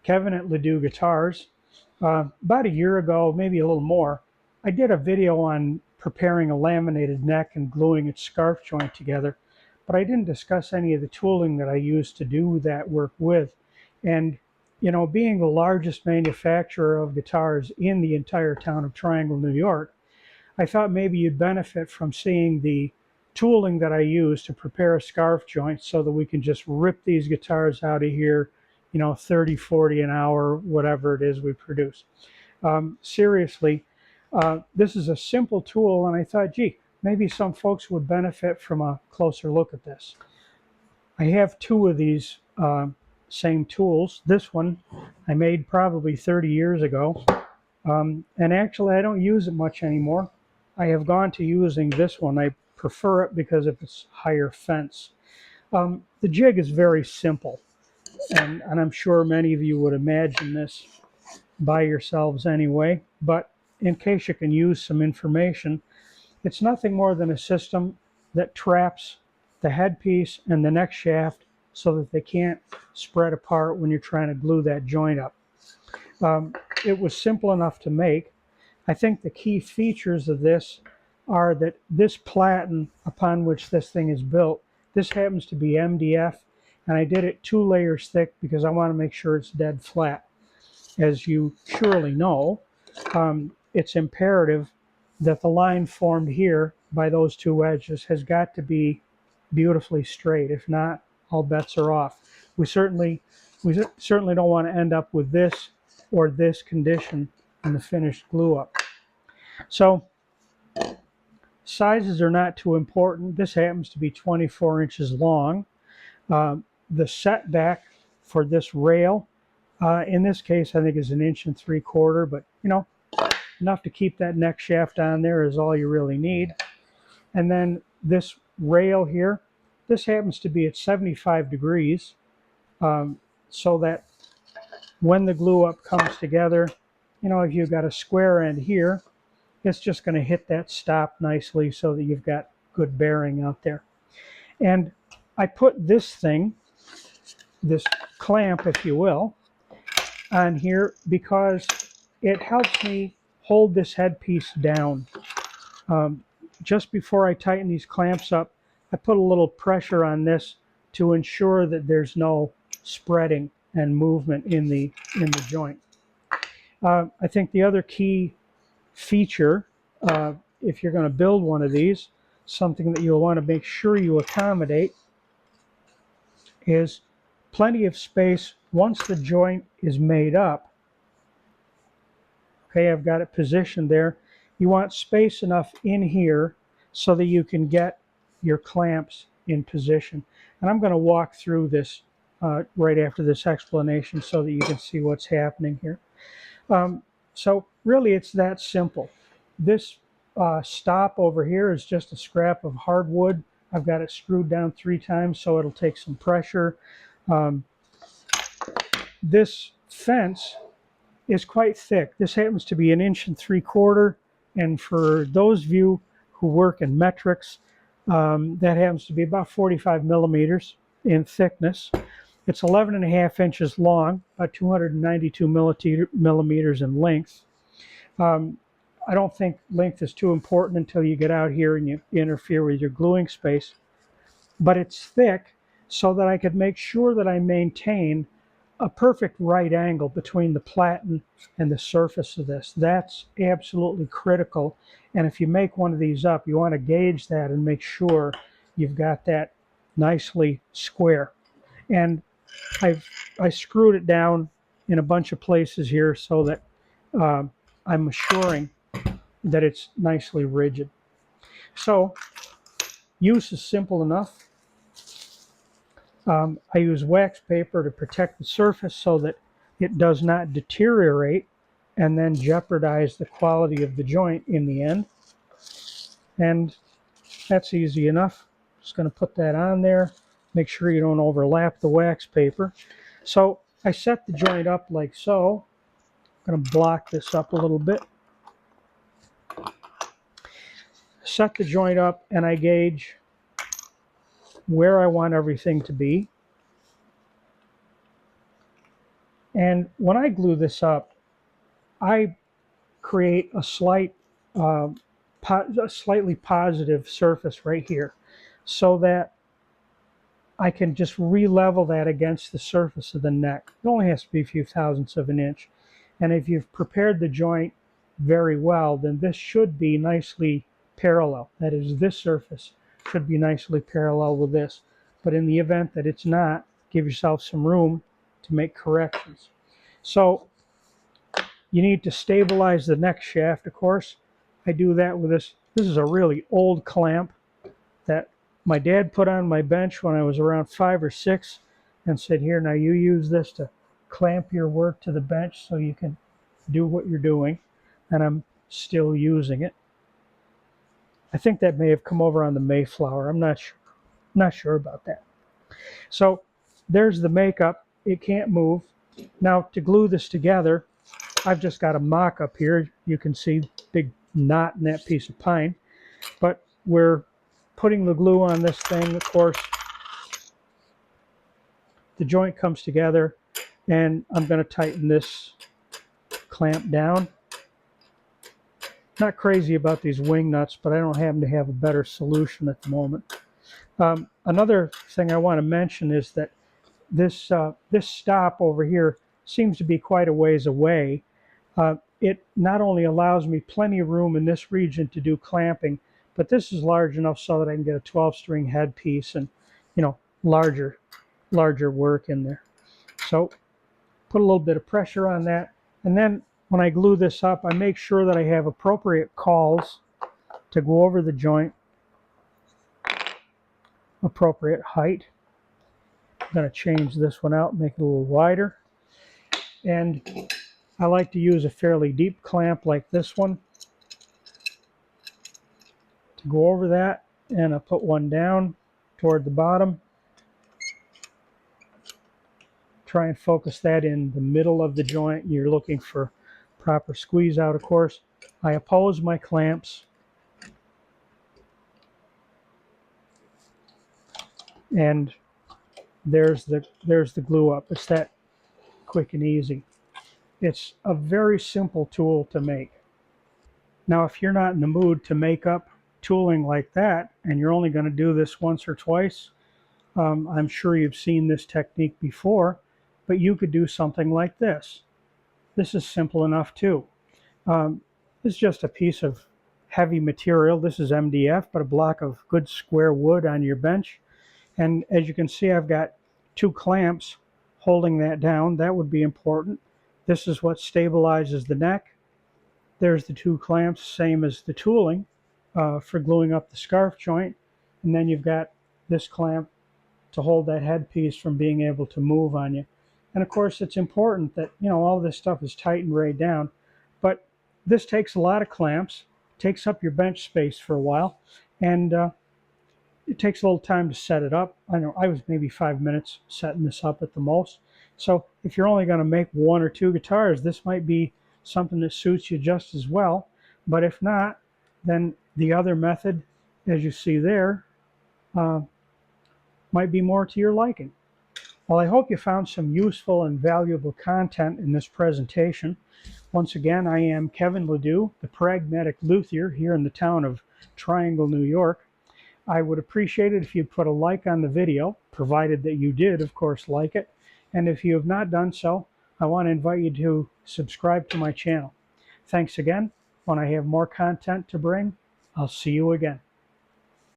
Kevin at Ledoux Guitars. About a year ago, maybe a little more, I did a video on preparing a laminated neck and gluing its scarf joint together, but I didn't discuss any of the tooling that I used to do that work with. And you know, being the largest manufacturer of guitars in the entire town of Triangle, New York, I thought maybe you'd benefit from seeing the tooling that I use to prepare a scarf joint so that we can just rip these guitars out of here, you know, 30, 40 an hour, whatever it is we produce. Seriously, this is a simple tool, and I thought, gee, maybe some folks would benefit from a closer look at this. I have two of these same tools. This one I made probably 30 years ago, and actually I don't use it much anymore. I have gone to using this one. I prefer it because of its higher fence. The jig is very simple, and I'm sure many of you would imagine this by yourselves anyway, but in case you can use some information, it's nothing more than a system that traps the headpiece and the neck shaft so that they can't spread apart when you're trying to glue that joint up. It was simple enough to make. I think the key features of this are that this platen upon which this thing is built, this happens to be MDF, and I did it 2 layers thick because I want to make sure it's dead flat. As you surely know, it's imperative that the line formed here by those 2 edges has got to be beautifully straight. If not, all bets are off. We certainly don't want to end up with this or this condition in the finished glue up. So sizes are not too important. This happens to be 24 inches long. The setback for this rail, in this case, I think is 1.75 inches, but you know, enough to keep that neck shaft on there is all you really need. And then this rail here, this happens to be at 75 degrees, so that when the glue up comes together, you know, if you've got a square end here, it's just going to hit that stop nicely so that you've got good bearing out there. And I put this thing, this clamp, if you will, on here because it helps me hold this headpiece down. Just before I tighten these clamps up, I put a little pressure on this to ensure that there's no spreading and movement in the joint. I think the other key feature, if you're going to build one of these, something that you'll want to make sure you accommodate, is plenty of space once the joint is made up. Okay, I've got it positioned there. You want space enough in here so that you can get your clamps in position. And I'm going to walk through this right after this explanation so that you can see what's happening here. So really it's that simple. This stop over here is just a scrap of hardwood. I've got it screwed down 3 times so it'll take some pressure. This fence is quite thick. This happens to be 1.75 inches, and for those of you who work in metrics, that happens to be about 45 millimeters in thickness. It's 11.5 inches long, about 292 millimeters in length. I don't think length is too important until you get out here and you interfere with your gluing space, but it's thick so that I could make sure that I maintain a perfect right angle between the platen and the surface of this. That's absolutely critical. And if you make one of these up, you want to gauge that and make sure you've got that nicely square. And I screwed it down in a bunch of places here so that I'm assuring that it's nicely rigid. So use is simple enough. I use wax paper to protect the surface so that it does not deteriorate and then jeopardize the quality of the joint in the end. And that's easy enough. Just going to put that on there. Make sure you don't overlap the wax paper. So I set the joint up like so. I'm going to block this up a little bit. Set the joint up and I gauge where I want everything to be. And when I glue this up, I create a uh, a slightly positive surface right here, so that I can just re-level that against the surface of the neck. It only has to be a few thousandths of an inch. And if you've prepared the joint very well, then this should be nicely parallel. That is, this surface should be nicely parallel with this. But in the event that it's not, give yourself some room to make corrections. So you need to stabilize the neck shaft, of course. I do that with this. This is a really old clamp that my dad put on my bench when I was around 5 or 6 and said, here, now you use this to clamp your work to the bench so you can do what you're doing. And I'm still using it. I think that may have come over on the Mayflower. I'm not sure about that. So there's the makeup. It can't move. Now to glue this together, I've just got a mock-up here. You can see big knot in that piece of pine. But we're putting the glue on this thing. Of course, the joint comes together, and I'm going to tighten this clamp down. Not crazy about these wing nuts, but I don't happen to have a better solution at the moment. Another thing I want to mention is that this stop over here seems to be quite a ways away. It not only allows me plenty of room in this region to do clamping, but this is large enough so that I can get a 12-string headpiece and, you know, larger work in there. So put a little bit of pressure on that, and then when I glue this up, I make sure that I have appropriate cauls to go over the joint, appropriate height. I'm going to change this one out, make it a little wider. And I like to use a fairly deep clamp like this one to go over that, and I put one down toward the bottom. Try and focus that in the middle of the joint. You're looking for proper squeeze out, of course. I oppose my clamps, and there's the glue up. It's that quick and easy. It's a very simple tool to make. Now, if you're not in the mood to make up tooling like that, and you're only going to do this once or twice, I'm sure you've seen this technique before, but you could do something like this. This is simple enough too. It's just a piece of heavy material. This is MDF, but a block of good square wood on your bench. And as you can see, I've got 2 clamps holding that down. That would be important. This is what stabilizes the neck. There's the 2 clamps, same as the tooling for gluing up the scarf joint. And then you've got this clamp to hold that headpiece from being able to move on you. And of course, it's important that, you know, all this stuff is tightened right down. But this takes a lot of clamps, takes up your bench space for a while, and it takes a little time to set it up. I know I was maybe 5 minutes setting this up at the most. So if you're only going to make 1 or 2 guitars, this might be something that suits you just as well. But if not, then the other method, as you see there, might be more to your liking. Well, I hope you found some useful and valuable content in this presentation. Once again, I am Kevin Ledoux, the Pragmatic Luthier here in the town of Triangle, New York. I would appreciate it if you'd put a like on the video, provided that you did, of course, like it. And if you have not done so, I want to invite you to subscribe to my channel. Thanks again. When I have more content to bring, I'll see you again.